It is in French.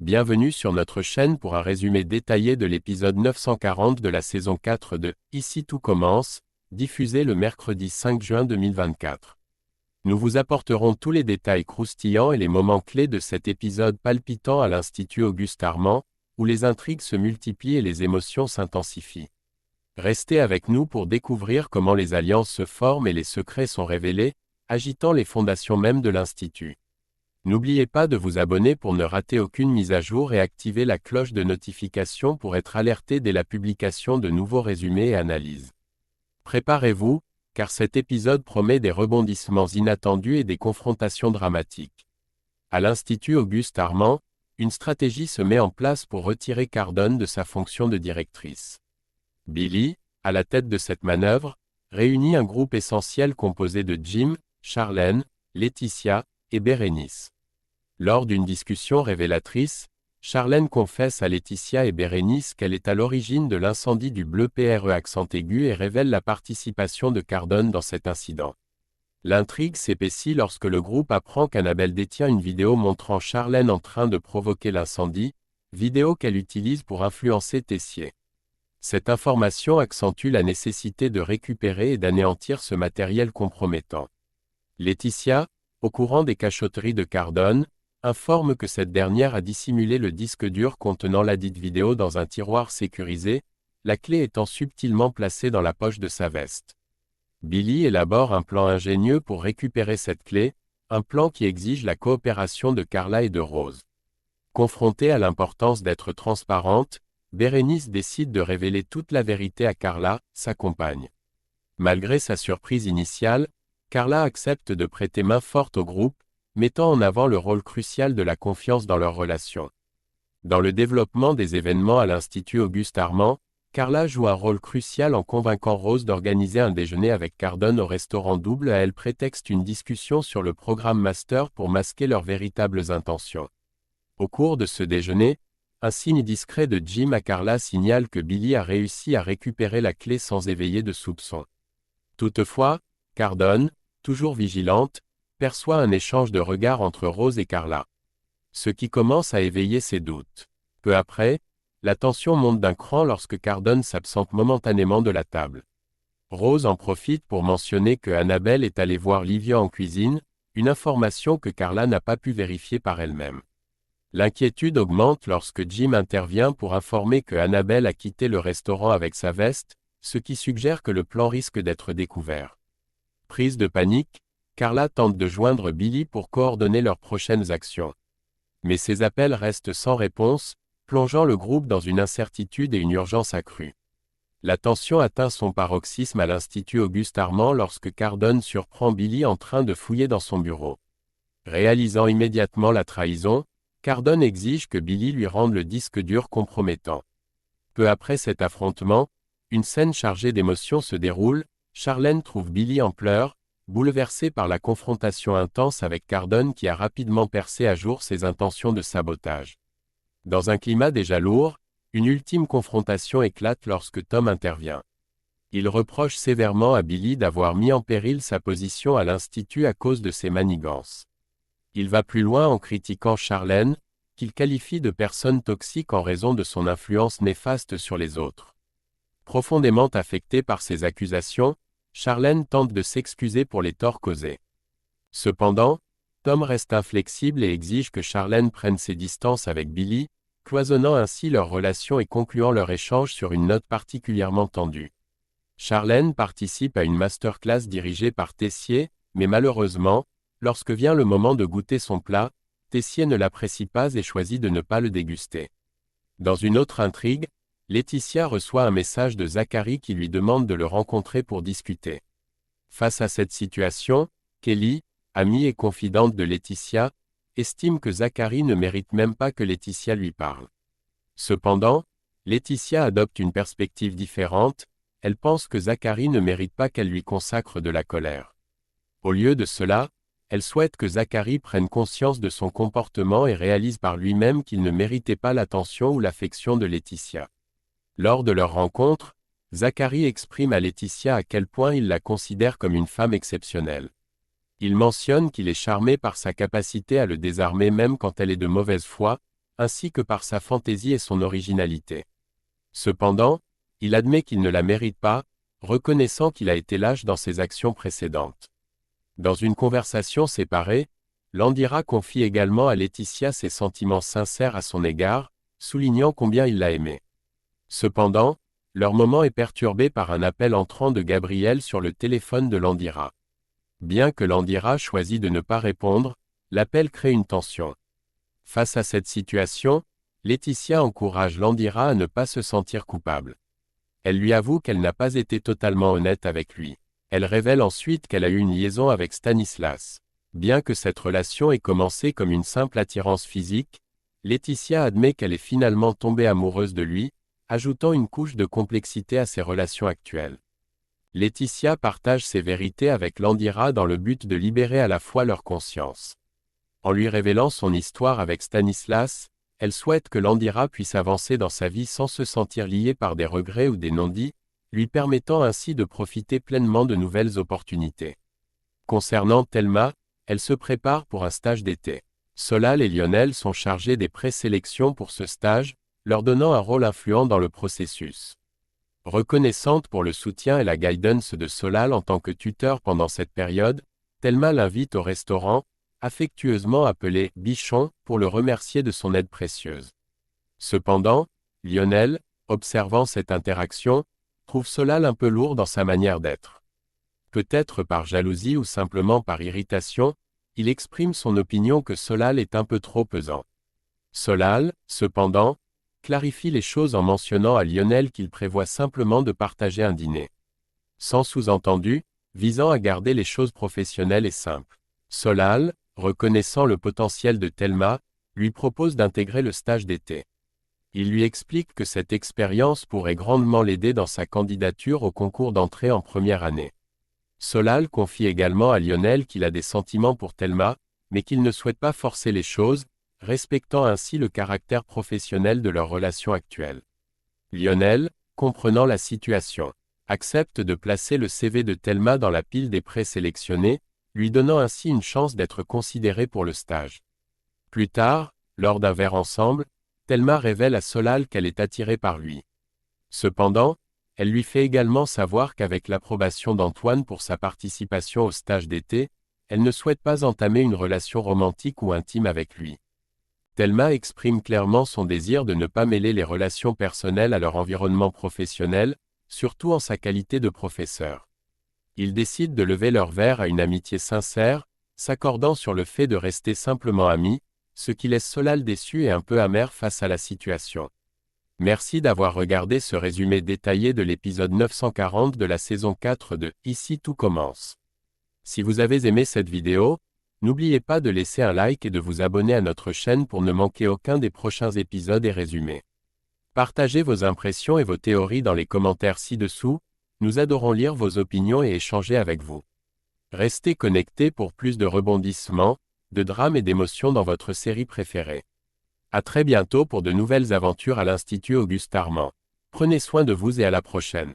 Bienvenue sur notre chaîne pour un résumé détaillé de l'épisode 940 de la saison 4 de « Ici tout commence », diffusé le mercredi 5 juin 2024. Nous vous apporterons tous les détails croustillants et les moments clés de cet épisode palpitant à l'Institut Auguste Armand, où les intrigues se multiplient et les émotions s'intensifient. Restez avec nous pour découvrir comment les alliances se forment et les secrets sont révélés, agitant les fondations même de l'Institut. N'oubliez pas de vous abonner pour ne rater aucune mise à jour et activer la cloche de notification pour être alerté dès la publication de nouveaux résumés et analyses. Préparez-vous, car cet épisode promet des rebondissements inattendus et des confrontations dramatiques. À l'Institut Auguste Armand, une stratégie se met en place pour retirer Cardone de sa fonction de directrice. Billy, à la tête de cette manœuvre, réunit un groupe essentiel composé de Jim, Charlène, Laetitia et Bérénice. Lors d'une discussion révélatrice, Charlène confesse à Laetitia et Bérénice qu'elle est à l'origine de l'incendie du Bleu PRE accent aigu et révèle la participation de Cardone dans cet incident. L'intrigue s'épaissit lorsque le groupe apprend qu'Annabelle détient une vidéo montrant Charlène en train de provoquer l'incendie, vidéo qu'elle utilise pour influencer Tessier. Cette information accentue la nécessité de récupérer et d'anéantir ce matériel compromettant. Laetitia, au courant des cachotteries de Cardone, informe que cette dernière a dissimulé le disque dur contenant ladite vidéo dans un tiroir sécurisé, la clé étant subtilement placée dans la poche de sa veste. Billy élabore un plan ingénieux pour récupérer cette clé, un plan qui exige la coopération de Carla et de Rose. Confrontée à l'importance d'être transparente, Bérénice décide de révéler toute la vérité à Carla, sa compagne. Malgré sa surprise initiale, Carla accepte de prêter main forte au groupe, mettant en avant le rôle crucial de la confiance dans leur relation. Dans le développement des événements à l'Institut Auguste Armand, Carla joue un rôle crucial en convainquant Rose d'organiser un déjeuner avec Cardone au restaurant Double. Elle prétexte une discussion sur le programme Master pour masquer leurs véritables intentions. Au cours de ce déjeuner, un signe discret de Jim à Carla signale que Billy a réussi à récupérer la clé sans éveiller de soupçons. Toutefois, Cardone, toujours vigilante, perçoit un échange de regards entre Rose et Carla. Ce qui commence à éveiller ses doutes. Peu après, la tension monte d'un cran lorsque Cardone s'absente momentanément de la table. Rose en profite pour mentionner que Annabelle est allée voir Livia en cuisine, une information que Carla n'a pas pu vérifier par elle-même. L'inquiétude augmente lorsque Jim intervient pour informer que Annabelle a quitté le restaurant avec sa veste, ce qui suggère que le plan risque d'être découvert. Prise de panique, Carla tente de joindre Billy pour coordonner leurs prochaines actions. Mais ses appels restent sans réponse, plongeant le groupe dans une incertitude et une urgence accrue. La tension atteint son paroxysme à l'Institut Auguste Armand lorsque Cardone surprend Billy en train de fouiller dans son bureau. Réalisant immédiatement la trahison, Cardone exige que Billy lui rende le disque dur compromettant. Peu après cet affrontement, une scène chargée d'émotions se déroule. Charlène trouve Billy en pleurs, bouleversée par la confrontation intense avec Cardone qui a rapidement percé à jour ses intentions de sabotage. Dans un climat déjà lourd, une ultime confrontation éclate lorsque Tom intervient. Il reproche sévèrement à Billy d'avoir mis en péril sa position à l'Institut à cause de ses manigances. Il va plus loin en critiquant Charlène, qu'il qualifie de personne toxique en raison de son influence néfaste sur les autres. Profondément affectée par ces accusations, Charlène tente de s'excuser pour les torts causés. Cependant, Tom reste inflexible et exige que Charlène prenne ses distances avec Billy, cloisonnant ainsi leur relation et concluant leur échange sur une note particulièrement tendue. Charlène participe à une masterclass dirigée par Tessier, mais malheureusement, lorsque vient le moment de goûter son plat, Tessier ne l'apprécie pas et choisit de ne pas le déguster. Dans une autre intrigue, Laetitia reçoit un message de Zachary qui lui demande de le rencontrer pour discuter. Face à cette situation, Kelly, amie et confidente de Laetitia, estime que Zachary ne mérite même pas que Laetitia lui parle. Cependant, Laetitia adopte une perspective différente, elle pense que Zachary ne mérite pas qu'elle lui consacre de la colère. Au lieu de cela, elle souhaite que Zachary prenne conscience de son comportement et réalise par lui-même qu'il ne méritait pas l'attention ou l'affection de Laetitia. Lors de leur rencontre, Zachary exprime à Laetitia à quel point il la considère comme une femme exceptionnelle. Il mentionne qu'il est charmé par sa capacité à le désarmer même quand elle est de mauvaise foi, ainsi que par sa fantaisie et son originalité. Cependant, il admet qu'il ne la mérite pas, reconnaissant qu'il a été lâche dans ses actions précédentes. Dans une conversation séparée, Landira confie également à Laetitia ses sentiments sincères à son égard, soulignant combien il l'a aimée. Cependant, leur moment est perturbé par un appel entrant de Gabriel sur le téléphone de Landira. Bien que Landira choisit de ne pas répondre, l'appel crée une tension. Face à cette situation, Laetitia encourage Landira à ne pas se sentir coupable. Elle lui avoue qu'elle n'a pas été totalement honnête avec lui. Elle révèle ensuite qu'elle a eu une liaison avec Stanislas. Bien que cette relation ait commencé comme une simple attirance physique, Laetitia admet qu'elle est finalement tombée amoureuse de lui, ajoutant une couche de complexité à ses relations actuelles. Laetitia partage ses vérités avec Landira dans le but de libérer à la fois leur conscience. En lui révélant son histoire avec Stanislas, elle souhaite que Landira puisse avancer dans sa vie sans se sentir liée par des regrets ou des non-dits, lui permettant ainsi de profiter pleinement de nouvelles opportunités. Concernant Thelma, elle se prépare pour un stage d'été. Solal et Lionel sont chargés des présélections pour ce stage, leur donnant un rôle influent dans le processus. Reconnaissante pour le soutien et la guidance de Solal en tant que tuteur pendant cette période, Thelma l'invite au restaurant, affectueusement appelé « Bichon » pour le remercier de son aide précieuse. Cependant, Lionel, observant cette interaction, trouve Solal un peu lourd dans sa manière d'être. Peut-être par jalousie ou simplement par irritation, il exprime son opinion que Solal est un peu trop pesant. Solal, cependant, clarifie les choses en mentionnant à Lionel qu'il prévoit simplement de partager un dîner. Sans sous-entendu, visant à garder les choses professionnelles et simples. Solal, reconnaissant le potentiel de Thelma, lui propose d'intégrer le stage d'été. Il lui explique que cette expérience pourrait grandement l'aider dans sa candidature au concours d'entrée en première année. Solal confie également à Lionel qu'il a des sentiments pour Thelma, mais qu'il ne souhaite pas forcer les choses, respectant ainsi le caractère professionnel de leur relation actuelle. Lionel, comprenant la situation, accepte de placer le CV de Thelma dans la pile des présélectionnés, lui donnant ainsi une chance d'être considéré pour le stage. Plus tard, lors d'un verre ensemble, Thelma révèle à Solal qu'elle est attirée par lui. Cependant, elle lui fait également savoir qu'avec l'approbation d'Antoine pour sa participation au stage d'été, elle ne souhaite pas entamer une relation romantique ou intime avec lui. Thelma exprime clairement son désir de ne pas mêler les relations personnelles à leur environnement professionnel, surtout en sa qualité de professeur. Ils décident de lever leur verre à une amitié sincère, s'accordant sur le fait de rester simplement amis, ce qui laisse Solal déçu et un peu amer face à la situation. Merci d'avoir regardé ce résumé détaillé de l'épisode 940 de la saison 4 de « Ici tout commence ». Si vous avez aimé cette vidéo, n'oubliez pas de laisser un like et de vous abonner à notre chaîne pour ne manquer aucun des prochains épisodes et résumés. Partagez vos impressions et vos théories dans les commentaires ci-dessous, nous adorons lire vos opinions et échanger avec vous. Restez connectés pour plus de rebondissements, de drames et d'émotions dans votre série préférée. À très bientôt pour de nouvelles aventures à l'Institut Auguste Armand. Prenez soin de vous et à la prochaine.